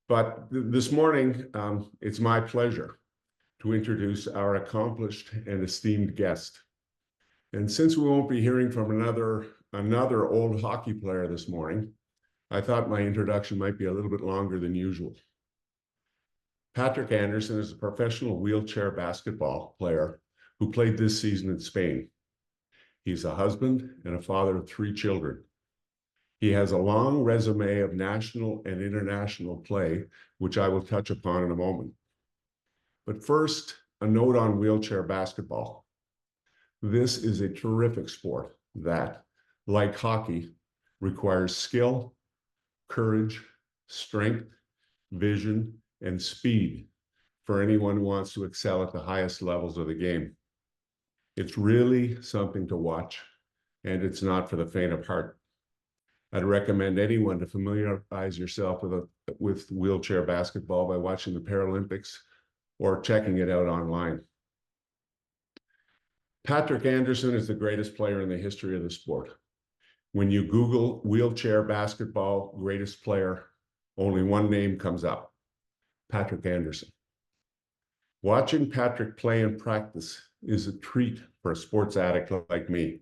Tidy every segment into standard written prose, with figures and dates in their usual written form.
But this morning, it's my pleasure to introduce our accomplished and esteemed guest. And since we won't be hearing from another old hockey player this morning, I thought my introduction might be a little bit longer than usual. Patrick Anderson is a professional wheelchair basketball player who played this season in Spain. He's a husband and a father of 3 children. He has a long resume of national and international play, which I will touch upon in a moment. But first, a note on wheelchair basketball. This is a terrific sport that, like hockey, requires skill, courage, strength, vision, and speed for anyone who wants to excel at the highest levels of the game. It's really something to watch, and it's not for the faint of heart. I'd recommend anyone to familiarize yourself with wheelchair basketball by watching the Paralympics or checking it out online. Patrick Anderson is the greatest player in the history of the sport. When you Google wheelchair basketball greatest player, only one name comes up: Patrick Anderson. Watching Patrick play and practice is a treat for a sports addict like me.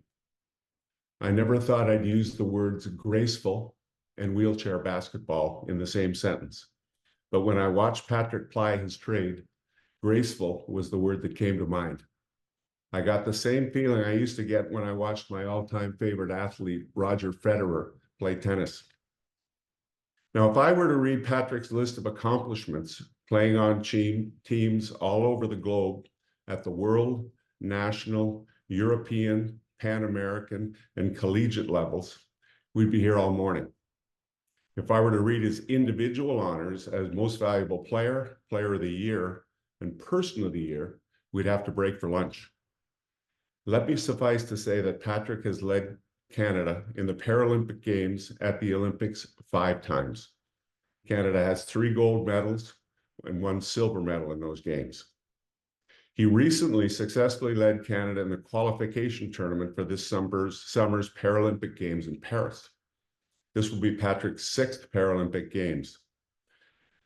I never thought I'd use the words graceful and wheelchair basketball in the same sentence. But when I watched Patrick ply his trade, graceful was the word that came to mind. I got the same feeling I used to get when I watched my all-time favorite athlete, Roger Federer, play tennis. Now, if I were to read Patrick's list of accomplishments, playing on teams all over the globe at the world, national, European, Pan American, and collegiate levels, we'd be here all morning. If I were to read his individual honors as most valuable player, player of the year, and person of the year, we'd have to break for lunch. Let me suffice to say that Patrick has led Canada in the Paralympic Games at the Olympics 5 times. Canada has 3 gold medals and 1 silver medal in those games. He recently successfully led Canada in the qualification tournament for this summer's Paralympic Games in Paris. This will be Patrick's 6th Paralympic Games.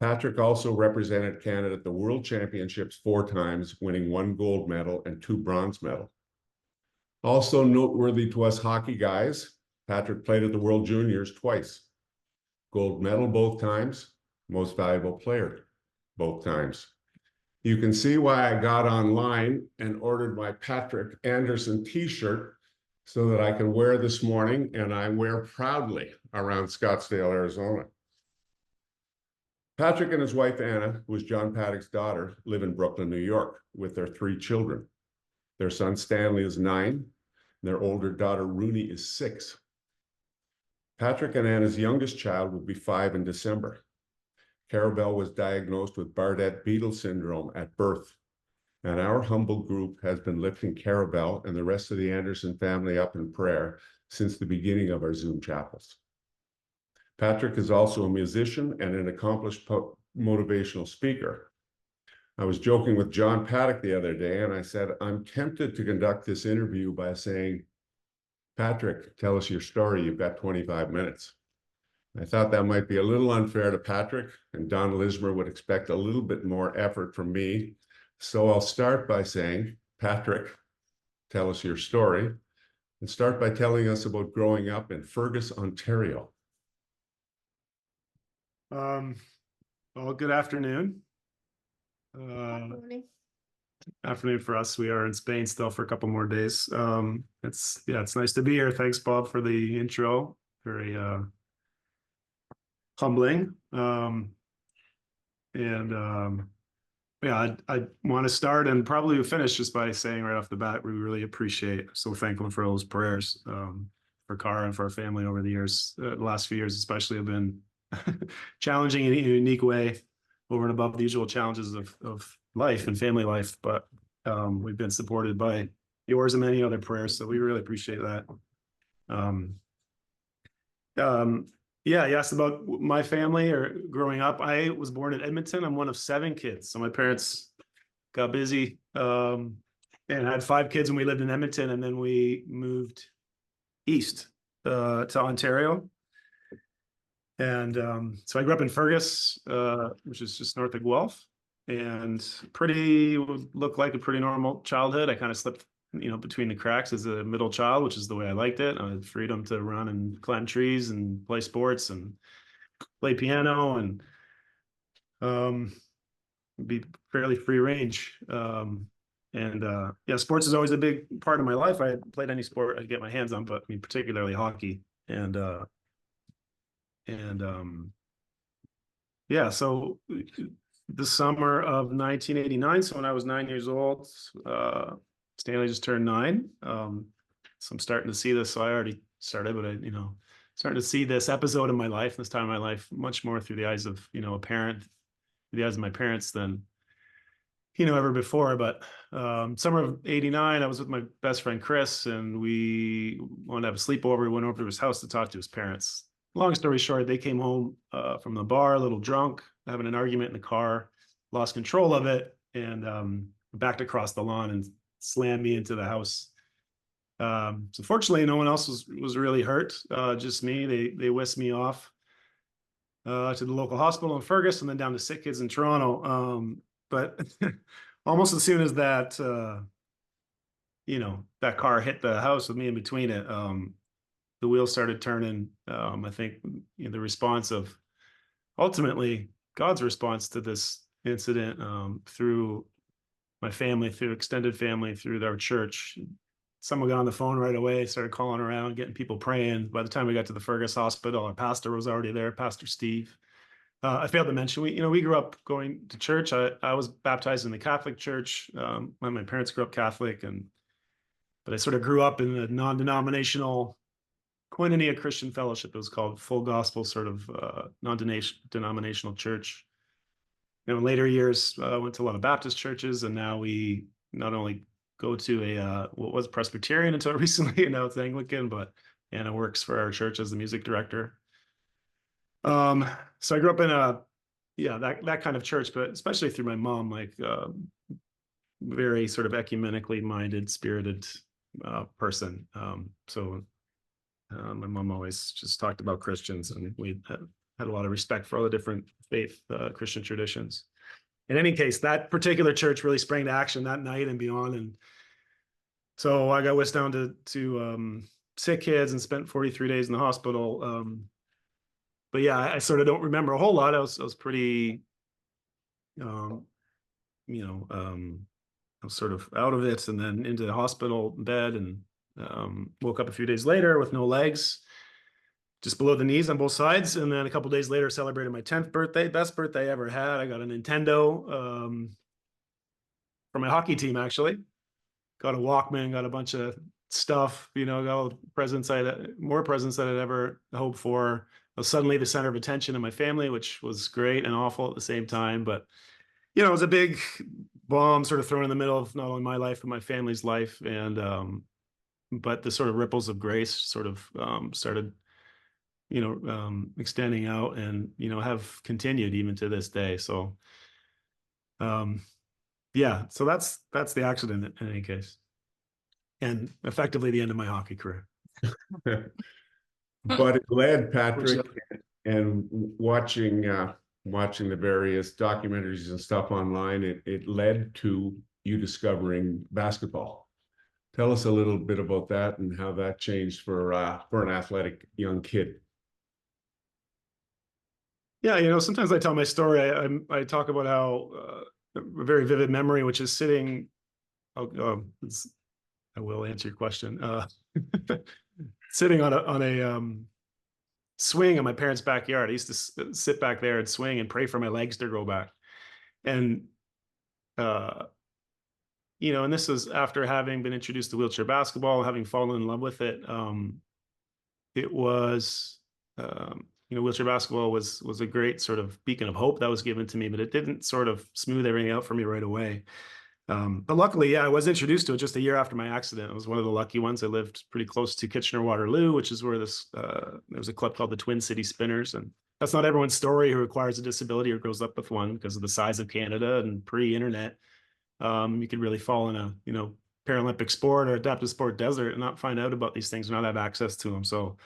Patrick also represented Canada at the World Championships 4 times, winning 1 gold medal and 2 bronze medals. Also noteworthy to us hockey guys, Patrick played at the World Juniors twice. Gold medal both times, most valuable player both times. You can see why I got online and ordered my Patrick Anderson t-shirt so that I can wear this morning, and I wear proudly around Scottsdale, Arizona. Patrick and his wife, Anna, who is John Paddock's daughter, live in Brooklyn, New York, with their 3 children. Their son, Stanley, is 9. Their older daughter, Rooney, is 6. Patrick and Anna's youngest child will be 5 in December. Carabelle was diagnosed with Bardet-Biedl syndrome at birth, and our humble group has been lifting Carabelle and the rest of the Anderson family up in prayer since the beginning of our Zoom chapels. Patrick is also a musician and an accomplished motivational speaker. I was joking with John Paddock the other day, and I said, I'm tempted to conduct this interview by saying, Patrick, tell us your story. You've got 25 minutes. I thought that might be a little unfair to Patrick, and Don Lismer would expect a little bit more effort from me. So I'll start by saying, Patrick, tell us your story, and start by telling us about growing up in Fergus, Ontario. Well, good afternoon. Afternoon for us. We are in Spain still for a couple more days. It's nice to be here. Thanks, Bob, for the intro. Very humbling. I want to start and probably finish just by saying right off the bat, we really appreciate, so thankful for those prayers for Cara and for our family over the years. The last few years especially have been challenging in a unique way, over and above the usual challenges of life and family life, but we've been supported by yours and many other prayers, so we really appreciate that. You asked about my family or growing up. I was born in Edmonton. I'm one of 7 kids, so my parents got busy and had 5 kids when we lived in Edmonton, and then we moved east to Ontario. And so I grew up in Fergus, which is just north of Guelph, and pretty would look like a pretty normal childhood. I kind of slipped, between the cracks as a middle child, which is the way I liked it. I had freedom to run and climb trees and play sports and play piano and um, be fairly free range. And yeah, sports is always a big part of my life. I played any sport I could get my hands on, but I mean, particularly hockey. And yeah, so the summer of 1989, so when I was 9 years old, Stanley just turned 9. So I'm starting to see this. So I already started, but starting to see this episode in my life, this time in my life, much more through the eyes of, a parent, through the eyes of my parents than, ever before. But summer of 89, I was with my best friend Chris, and we wanted to have a sleepover. We went over to his house to talk to his parents. Long story short, they came home from the bar a little drunk, having an argument in the car, lost control of it, and backed across the lawn and slammed me into the house. So fortunately, no one else was really hurt, just me. They whisked me off to the local hospital in Fergus and then down to Sick Kids in Toronto. But almost as soon as that, that car hit the house with me in between it, the wheels started turning. I think the response of ultimately God's response to this incident, through my family, through extended family, through our church. Someone got on the phone right away, started calling around, getting people praying. By the time we got to the Fergus Hospital, our pastor was already there, Pastor Steve. I failed to mention, we grew up going to church. I was baptized in the Catholic Church. My parents grew up Catholic, but I sort of grew up in a non-denominational Koinonia Christian Fellowship. It was called Full Gospel, sort of non-denominational church. In later years, went to a lot of Baptist churches, and now we not only go to a what was Presbyterian until recently, and now it's Anglican, but Anna works for our church as the music director. So I grew up in that kind of church, but especially through my mom, like very sort of ecumenically minded, spirited person. So my mom always just talked about Christians, and we had a lot of respect for all the different faith Christian traditions. In any case, that particular church really sprang to action that night and beyond. And so I got whisked down to Sick Kids and spent 43 days in the hospital. But yeah, I sort of don't remember a whole lot. I was pretty, I was sort of out of it, and then into the hospital bed, and woke up a few days later with no legs, just below the knees on both sides. And then a couple days later, celebrated my 10th birthday, best birthday I ever had. I got a Nintendo for my hockey team, actually. Got a Walkman, got a bunch of stuff, got all the presents more presents than I'd ever hoped for. I was suddenly the center of attention in my family, which was great and awful at the same time. But, it was a big bomb sort of thrown in the middle of not only my life, but my family's life. And, but the sort of ripples of grace sort of started, extending out and, have continued even to this day. So, yeah, so that's the accident in any case. And effectively the end of my hockey career. But it led, Patrick, and watching the various documentaries and stuff online, it led to you discovering basketball. Tell us a little bit about that and how that changed for an athletic young kid. Yeah, sometimes I tell my story. I talk about how a very vivid memory, which is sitting. I will answer your question. Sitting on a swing in my parents' backyard. I used to sit back there and swing and pray for my legs to grow back. And, and this was after having been introduced to wheelchair basketball, having fallen in love with it. It was, wheelchair basketball was a great sort of beacon of hope that was given to me, but it didn't sort of smooth everything out for me right away. But luckily, yeah, I was introduced to it just a year after my accident. I was one of the lucky ones. I lived pretty close to Kitchener-Waterloo, which is where there was a club called the Twin City Spinners. And that's not everyone's story who acquires a disability or grows up with one, because of the size of Canada and pre-internet. You could really fall in a, Paralympic sport or adaptive sport desert and not find out about these things, or not have access to them. So,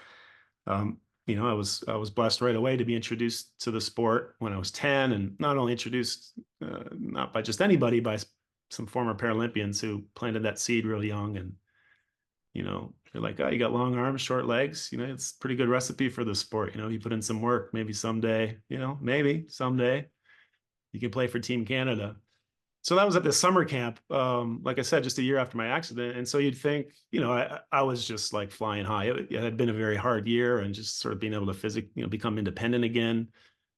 I was blessed right away to be introduced to the sport when I was 10, and not only introduced not by just anybody, by some former Paralympians who planted that seed real young. And they're like, oh, you got long arms, short legs. It's a pretty good recipe for the sport. You put in some work, maybe someday, maybe someday you can play for Team Canada. So that was at the summer camp, like I said, just a year after my accident. And so you'd think, I was just like flying high. It had been a very hard year, and just sort of being able to physically, become independent again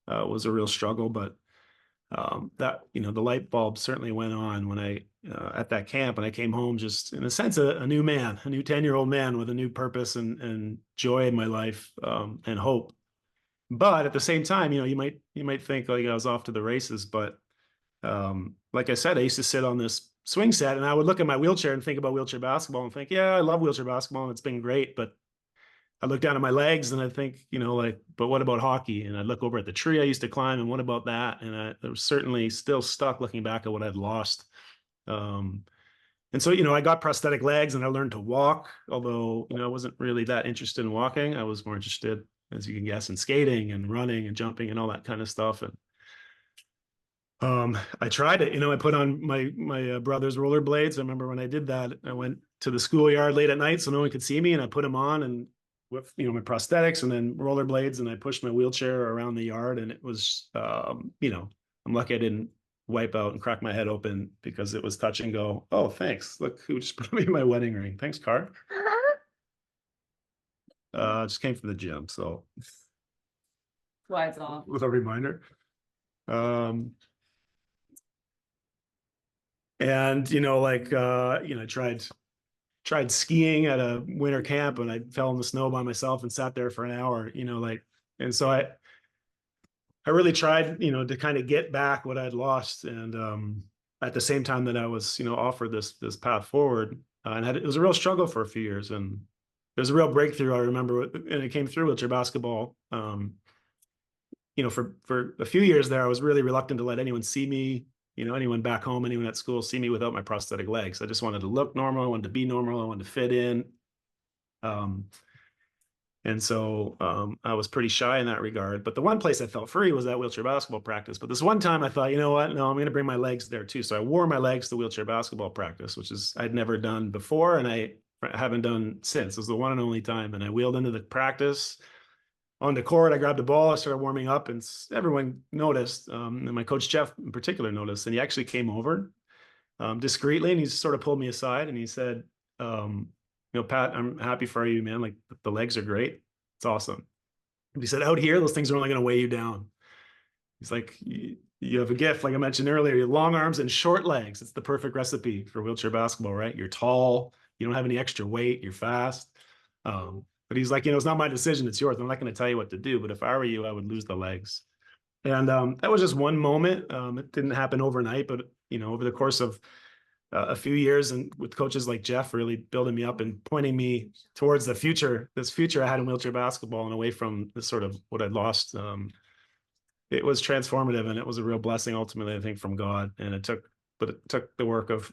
was a real struggle. But that, the light bulb certainly went on when I, at that camp, and I came home just in a sense, a new man, a new 10-year-old man with a new purpose and joy in my life, and hope. But at the same time, you might think like I was off to the races, but like I said, I used to sit on this swing set and I would look at my wheelchair and think about wheelchair basketball and think, yeah, I love wheelchair basketball and it's been great. But I look down at my legs and I think, like, but what about hockey? And I look over at the tree I used to climb, and what about that? And I was certainly still stuck looking back at what I'd lost. Um, and so, I got prosthetic legs and I learned to walk, although, I wasn't really that interested in walking. I was more interested, as you can guess, in skating and running and jumping and all that kind of stuff. And I tried it. I put on my brother's rollerblades. I remember when I did that, I went to the schoolyard late at night so no one could see me, and I put them on, and with my prosthetics and then rollerblades, and I pushed my wheelchair around the yard, and it was I'm lucky I didn't wipe out and crack my head open, because it was touch and go. Oh, thanks. Look who just put me my wedding ring. Thanks, Car. Just came from the gym, so Why it's off. with a reminder. And tried skiing at a winter camp, and I fell in the snow by myself and sat there for an hour, and so I really tried, to kind of get back what I'd lost. And at the same time that I was, offered this path forward, and it was a real struggle for a few years. And there was a real breakthrough, I remember, and it came through wheelchair basketball. For a few years there, I was really reluctant to let anyone see me, anyone back home, anyone at school, see me without my prosthetic legs. I just wanted to look normal. I wanted to be normal. I wanted to fit in. And so I was pretty shy in that regard. But the one place I felt free was at wheelchair basketball practice. But this one time I thought, you know what? No, I'm going to bring my legs there too. So I wore my legs to wheelchair basketball practice, which is I'd never done before, and I haven't done since. It was the one and only time. And I wheeled into the practice on the court. I grabbed the ball. I started warming up, and everyone noticed. And my coach, Jeff, in particular, noticed. And he actually came over discreetly, and he sort of pulled me aside, and he said, Pat, I'm happy for you, man. Like, the legs are great. It's awesome. And he said, out here, those things are only going to weigh you down. He's like, you have a gift, like I mentioned earlier, your long arms and short legs. It's the perfect recipe for wheelchair basketball, right? You're tall. You don't have any extra weight. You're fast. But he's like, it's not my decision. It's yours. I'm not going to tell you what to do. But if I were you, I would lose the legs. And that was just one moment. It didn't happen overnight, but, over the course of a few years, and with coaches like Jeff really building me up and pointing me towards the future, this future I had in wheelchair basketball, and away from the sort of what I'd lost. It was transformative, and it was a real blessing ultimately, I think, from God. And it took the work of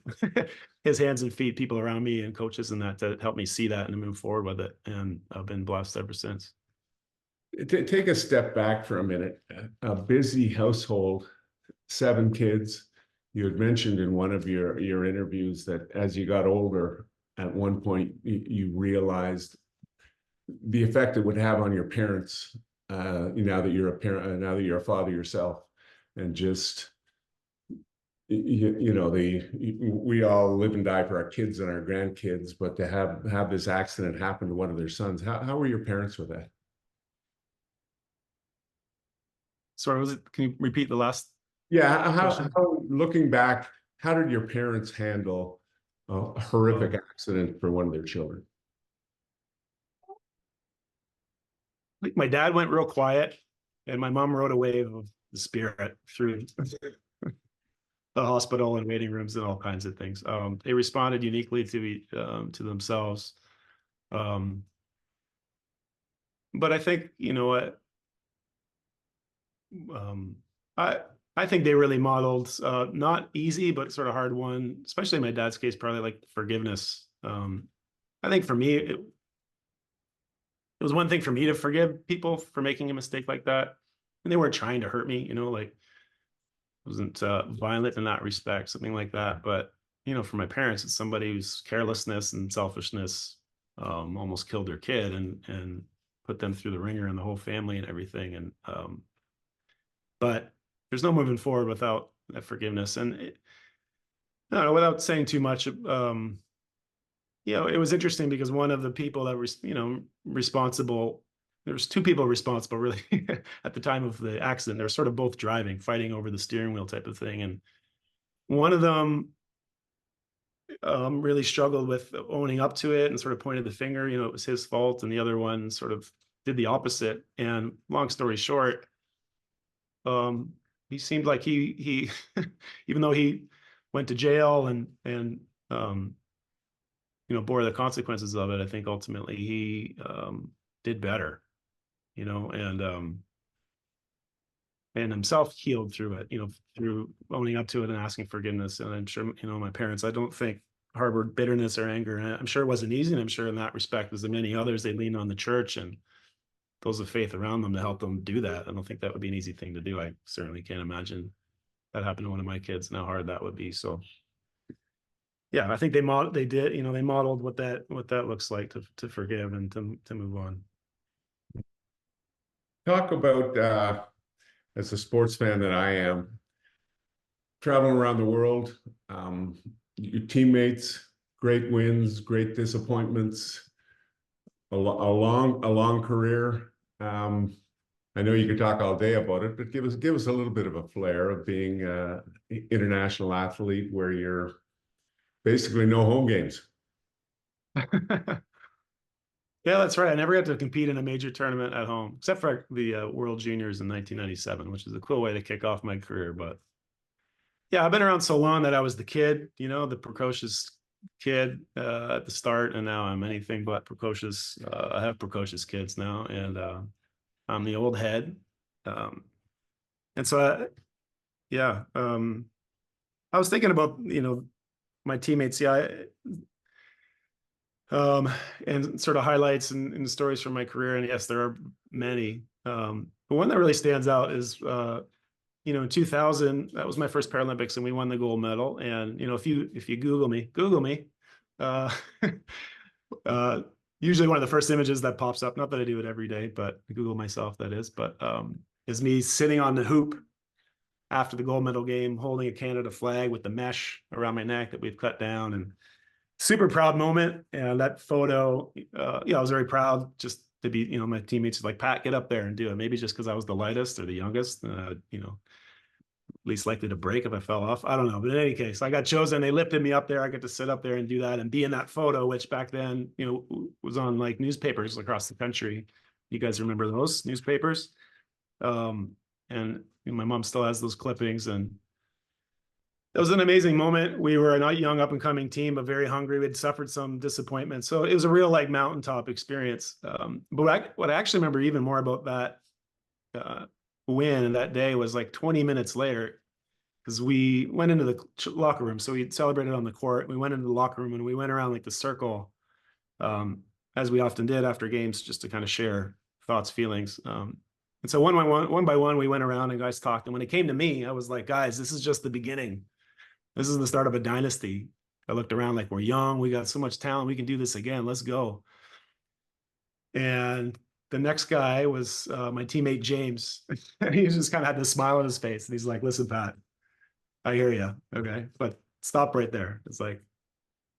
his hands and feet, people around me and coaches and that, to help me see that and to move forward with it. And I've been blessed ever since. Take a step back for a minute. A busy household, 7 kids. You had mentioned in one of your interviews that as you got older, at one point you realized the effect it would have on your parents. Now that you're a parent, now that you're a father yourself, and just we all live and die for our kids and our grandkids, but to have this accident happen to one of their sons, how were your parents with that? Sorry, can you repeat the last? Yeah, how looking back, how did your parents handle a horrific accident for one of their children? Like, my dad went real quiet, and my mom rode a wave of the spirit through the hospital and waiting rooms and all kinds of things. They responded uniquely to themselves. But I think, I think they really modeled not easy, but sort of hard one, especially in my dad's case, probably like forgiveness. I think for me, it was one thing for me to forgive people for making a mistake like that. And they weren't trying to hurt me, you know, like wasn't violent in that respect, something like that. But, you know, for my parents, it's somebody whose carelessness and selfishness almost killed their kid and put them through the ringer and the whole family and everything. And, but there's no moving forward without that forgiveness. And I don't know, without saying too much, you know, it was interesting because one of the people that was, you know, responsible, there was two people responsible really at the time of the accident. They were sort of both driving, fighting over the steering wheel type of thing. And one of them really struggled with owning up to it and sort of pointed the finger, you know, it was his fault. And the other one sort of did the opposite. And long story short, he seemed like he even though he went to jail and you know, bore the consequences of it, I think ultimately he did better, you know, and himself healed through it, you know, through owning up to it and asking forgiveness. And I'm sure, you know, my parents, I don't think harbored bitterness or anger. And I'm sure it wasn't easy. And I'm sure in that respect, as many others, they leaned on the church and those of faith around them to help them do that. I don't think that would be an easy thing to do. I certainly can't imagine that happened to one of my kids and how hard that would be. So yeah, I think they did, you know, they modeled what that looks like to forgive and to move on. Talk about, as a sports fan that I am, traveling around the world, your teammates, great wins, great disappointments, a long career. I know you could talk all day about it, but give us a little bit of a flair of being an international athlete where you're basically no home games. Yeah, that's right. I never got to compete in a major tournament at home, except for the World Juniors in 1997, which is a cool way to kick off my career. But yeah, I've been around so long that I was the kid, you know, the precocious kid at the start, and now I'm anything but precocious. I have precocious kids now, and I'm the old head. And so, yeah, I was thinking about, you know, my teammates. Yeah, and sort of highlights and stories from my career. And yes, there are many. But one that really stands out is, you know, in 2000, that was my first Paralympics, and we won the gold medal. And you know, if you Google me, uh, usually one of the first images that pops up. Not that I do it every day, but Google myself, that is. But is me sitting on the hoop after the gold medal game, holding a Canada flag with the mesh around my neck that we've cut down, and super proud moment. And that photo, yeah, I was very proud just to be, you know, my teammates like, Pat, get up there and do it. Maybe just because I was the lightest or the youngest, you know, least likely to break if I fell off. I don't know. But in any case, I got chosen. They lifted me up there. I get to sit up there and do that and be in that photo, which back then, you know, was on like newspapers across the country. You guys remember those newspapers? And you know, my mom still has those clippings, and it was an amazing moment. We were a young up and coming team, but very hungry. We'd suffered some disappointment. So it was a real like mountaintop experience. But what I actually remember even more about that win and that day was like 20 minutes later, because we went into the locker room. So we celebrated on the court. We went into the locker room and we went around like the circle, as we often did after games, just to kind of share thoughts, feelings. And so one by one, we went around and guys talked. And when it came to me, I was like, guys, this is just the beginning. This is the start of a dynasty. I looked around like, we're young. We got so much talent. We can do this again. Let's go. And the next guy was my teammate, James. He just kind of had this smile on his face. And he's like, listen, Pat, I hear you. Okay. But stop right there. It's like,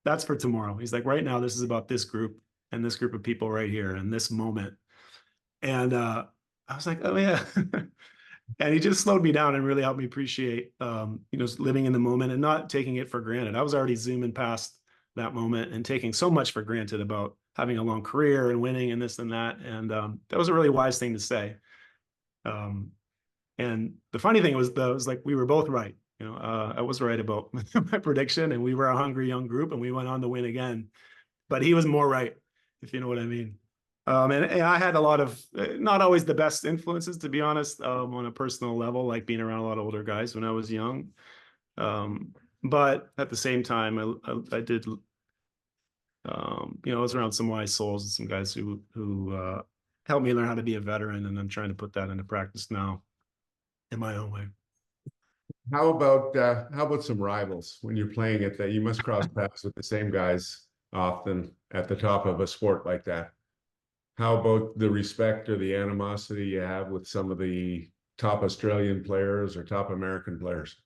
that's for tomorrow. He's like, right now, this is about this group and this group of people right here and this moment. And I was like, oh, yeah. And he just slowed me down and really helped me appreciate, you know, living in the moment and not taking it for granted. I was already zooming past that moment and taking so much for granted about having a long career and winning and this and that. And that was a really wise thing to say. And the funny thing was, though, was like we were both right. You know, I was right about my prediction, and we were a hungry young group, and we went on to win again. But he was more right, if you know what I mean. And I had a lot of not always the best influences, to be honest, on a personal level, like being around a lot of older guys when I was young. But at the same time, I did You know, I was around some wise souls and some guys who helped me learn how to be a veteran, and I'm trying to put that into practice now in my own way. How about some rivals when you're playing it that you must cross paths with the same guys often at the top of a sport like that? How about the respect or the animosity you have with some of the top Australian players or top American players?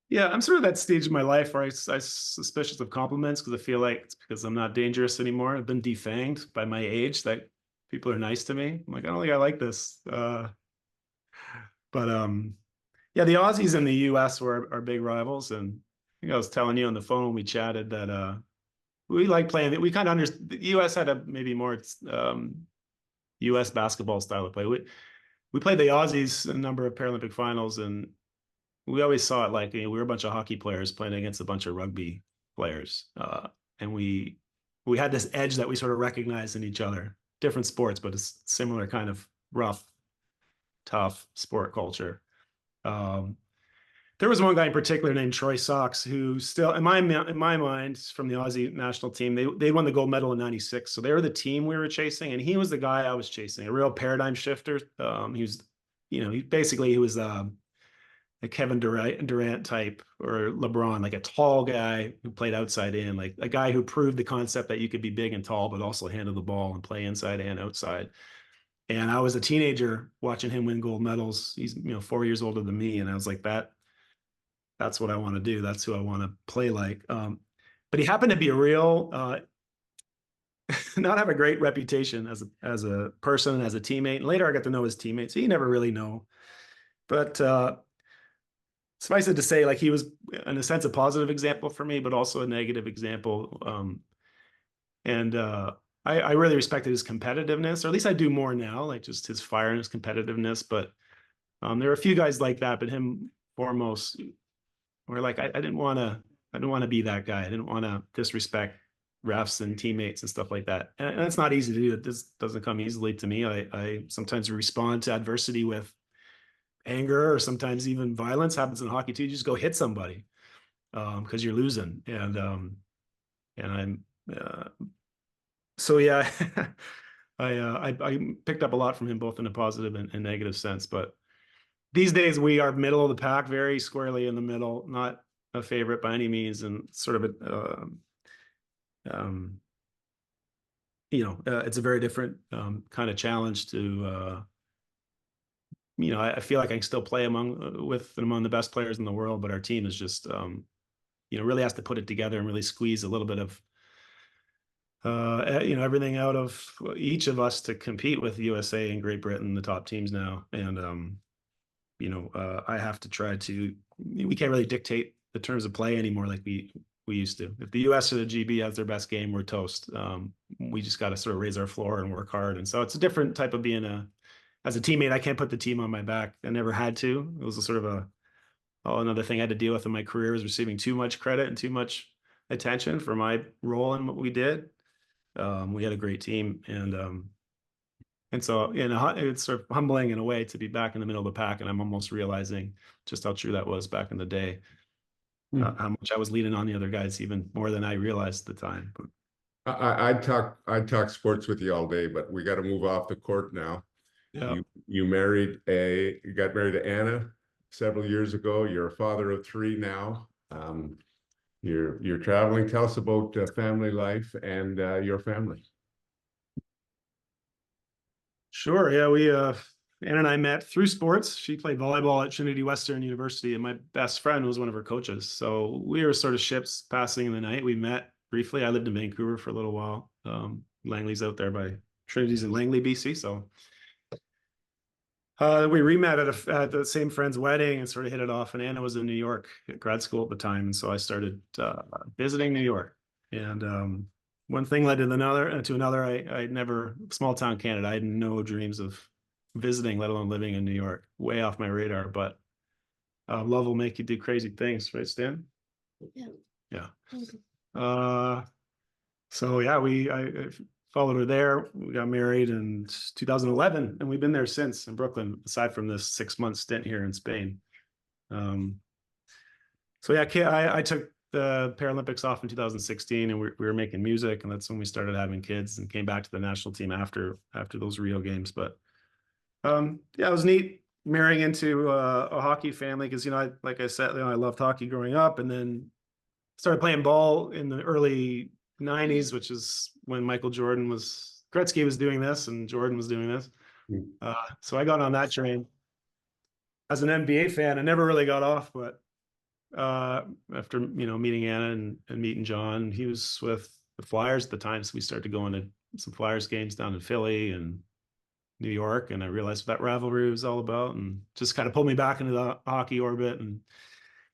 Yeah, I'm sort of that stage of my life where I suspicious of compliments because I feel like it's because I'm not dangerous anymore. I've been defanged by my age that people are nice to me. I'm like, I don't think I like this. But yeah, the Aussies and the US were our big rivals. And I think I was telling you on the phone when we chatted that we like playing. We kind of understand the US had a maybe more US basketball style of play. We played the Aussies a number of Paralympic finals, and we always saw it like, you know, we were a bunch of hockey players playing against a bunch of rugby players, and we had this edge that we sort of recognized in each other. Different sports, but it's similar kind of rough, tough sport culture. Um, there was one guy in particular named Troy Sox who still, in my mind, from the Aussie national team, they won the gold medal in '96, so they were the team we were chasing, and he was the guy I was chasing, a real paradigm shifter. He was, you know, he was a Kevin Durant type or LeBron, like a tall guy who played outside in, like a guy who proved the concept that you could be big and tall, but also handle the ball and play inside and outside. And I was a teenager watching him win gold medals. He's, you know, 4 years older than me. And I was like, that's what I want to do. That's who I want to play like. But he happened to be a real, not have a great reputation as a person, as a teammate. And later I got to know his teammates. So you never really know. But suffice it to say, like, he was in a sense a positive example for me, but also a negative example. And I really respected his competitiveness, or at least I do more now, like just his fire and his competitiveness. But there are a few guys like that, but him foremost, where like I didn't want to be that guy. I didn't want to disrespect refs and teammates and stuff like that. And it's not easy to do. This doesn't come easily to me. I sometimes respond to adversity with anger, or sometimes even violence. Happens in hockey too. You just go hit somebody because you're losing. And I'm so yeah. I picked up a lot from him, both in a positive and negative sense. But these days we are middle of the pack, very squarely in the middle, not a favorite by any means, and sort of a it's a very different kind of challenge to I feel like I can still play among the best players in the world, but our team is just really has to put it together and really squeeze a little bit of everything out of each of us to compete with USA and Great Britain, the top teams now. And I have to try to. We can't really dictate the terms of play anymore like we used to. If the US or the GB has their best game, we're toast. We just got to sort of raise our floor and work hard. And so it's a different type of being as a teammate. I can't put the team on my back. I never had to. It was a sort of another thing I had to deal with in my career, was receiving too much credit and too much attention for my role in what we did. We had a great team, and so it's sort of humbling in a way to be back in the middle of the pack. And I'm almost realizing just how true that was back in the day. How much I was leaning on the other guys even more than I realized at the time. But I'd talk sports with you all day, but we got to move off the court now. yeah. You got married to Anna several years ago. You're a father of three now. You're traveling. Tell us about family life and your family. Sure. Yeah, we Anna and I met through sports. She played volleyball at Trinity Western University, and my best friend was one of her coaches. So we were sort of ships passing in the night. We met briefly. I lived in Vancouver for a little while. Langley's out there by Trinity's in Langley, BC. So we re-met at the same friend's wedding and sort of hit it off. And Anna was in New York at grad school at the time, and so I started visiting New York. And one thing led to another. I never, small town Canada, I had no dreams of visiting, let alone living in New York. Way off my radar. But love will make you do crazy things, right, Stan? Yeah. Yeah. So yeah, I followed her there. We got married in 2011, and we've been there since in Brooklyn, aside from this 6-month stint here in Spain. So yeah, I took the Paralympics off in 2016, and we were making music, and that's when we started having kids and came back to the national team after those Rio games. But yeah, it was neat marrying into a hockey family because, you know, like I said, you know, I loved hockey growing up, and then started playing ball in the early 90s, which is when Gretzky was doing this and Jordan was doing this. So I got on that train as an NBA fan. I never really got off, but after, you know, meeting Anna and meeting John, he was with the Flyers at the time, so we started going to some Flyers games down in Philly and New York, and I realized what that rivalry was all about, and just kind of pulled me back into the hockey orbit. And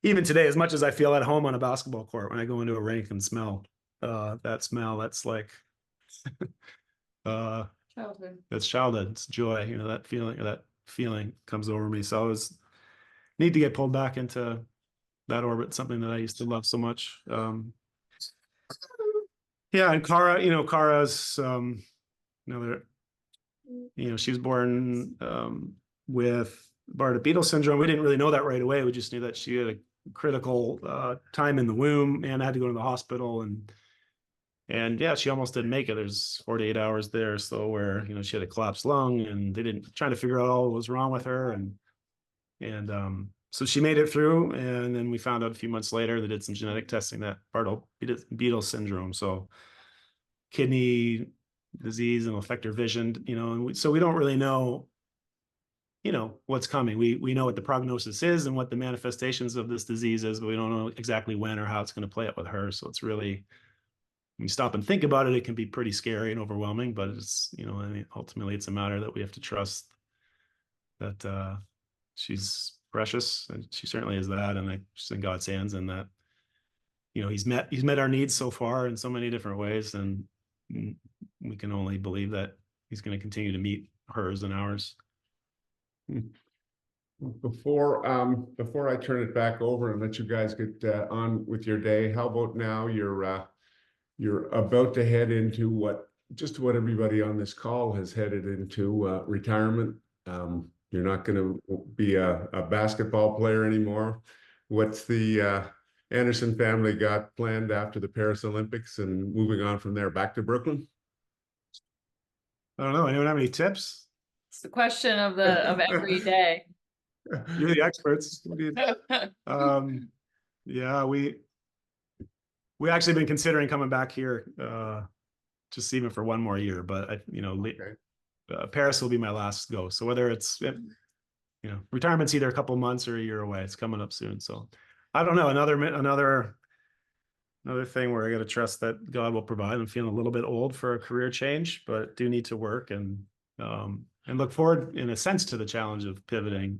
even today, as much as I feel at home on a basketball court, when I go into a rink and smell that smell, that's like Childhood. that's childhood. It's joy, you know, that feeling comes over me. So I was need to get pulled back into that orbit, something that I used to love so much. Yeah, and Kara, you know, Kara's another, you know, she was born with Bardet-Biedl syndrome. We didn't really know that right away. We just knew that she had a critical time in the womb and had to go to the hospital, and yeah, she almost didn't make it. There's 48 hours there, so where, you know, she had a collapsed lung, and they didn't trying to figure out all what was wrong with her, and so she made it through, and then we found out a few months later they did some genetic testing that Bardet-Biedl syndrome, so kidney disease and will affect her vision, you know, and so we don't really know, you know, what's coming. We know what the prognosis is and what the manifestations of this disease is, but we don't know exactly when or how it's going to play out with her. So it's really, when you stop and think about it, it can be pretty scary and overwhelming, but it's, you know, I mean, ultimately it's a matter that we have to trust that she's precious, and she certainly is that, and she's in God's hands, and that, you know, he's met our needs so far in so many different ways, and we can only believe that he's going to continue to meet hers and ours. Before I turn it back over and let you guys get on with your day, how about now you're about to head into what everybody on this call has headed into, retirement. You're not going to be a basketball player anymore. What's the Anderson family got planned after the Paris Olympics and moving on from there back to Brooklyn? I don't know. Anyone have any tips? It's the question of every day. You're the experts. Yeah, we actually been considering coming back here, just even for one more year, but you know, Paris will be my last go. So whether it's, you know, retirement's either a couple months or a year away. It's coming up soon. So I don't know. Another thing where I got to trust that God will provide. I'm feeling a little bit old for a career change, but do need to work and look forward in a sense to the challenge of pivoting.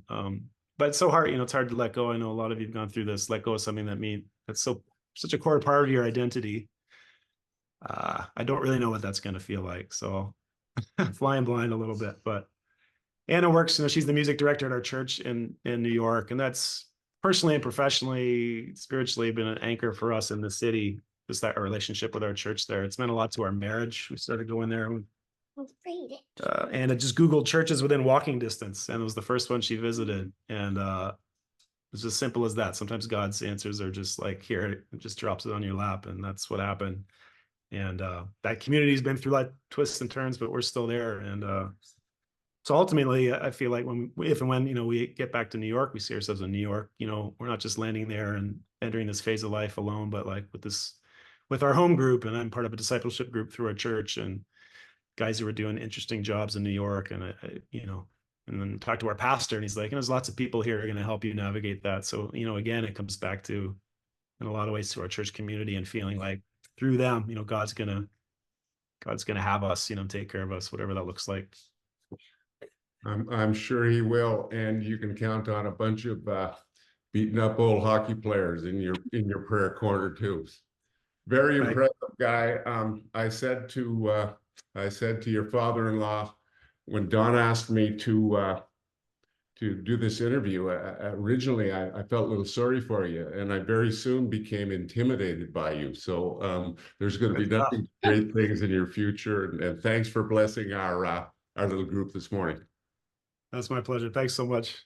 But it's so hard, you know, it's hard to let go. I know a lot of you've gone through this, let go of something that's such a core part of your identity. I don't really know what that's going to feel like. So flying blind a little bit, but Anna works, you know, she's the music director at our church in New York. And that's personally and professionally, spiritually been an anchor for us in the city. Just that relationship with our church there. It's meant a lot to our marriage. We started going there. Anna just Googled churches within walking distance, and it was the first one she visited. And it's as simple as that. Sometimes God's answers are just like, here, it just drops it on your lap. And that's what happened. And that community's been through like twists and turns, but we're still there. And so ultimately, I feel like if and when, you know, we get back to New York, we see ourselves in New York, you know, we're not just landing there and entering this phase of life alone, but like with our home group. And I'm part of a discipleship group through our church, and guys who are doing interesting jobs in New York. And I you know, and then talk to our pastor, and he's like, you know, there's lots of people here who are going to help you navigate that. So, you know, again, it comes back to, in a lot of ways, to our church community, and feeling like through them, you know, God's gonna have us, you know, take care of us, whatever that looks like. I'm sure he will, and you can count on a bunch of beaten up old hockey players in your prayer corner too. Very impressive guy. I said to your father-in-law when Don asked me to do this interview, originally I felt a little sorry for you, and I very soon became intimidated by you. So there's going to be nothing great things in your future, and thanks for blessing our little group this morning. That's my pleasure. Thanks so much.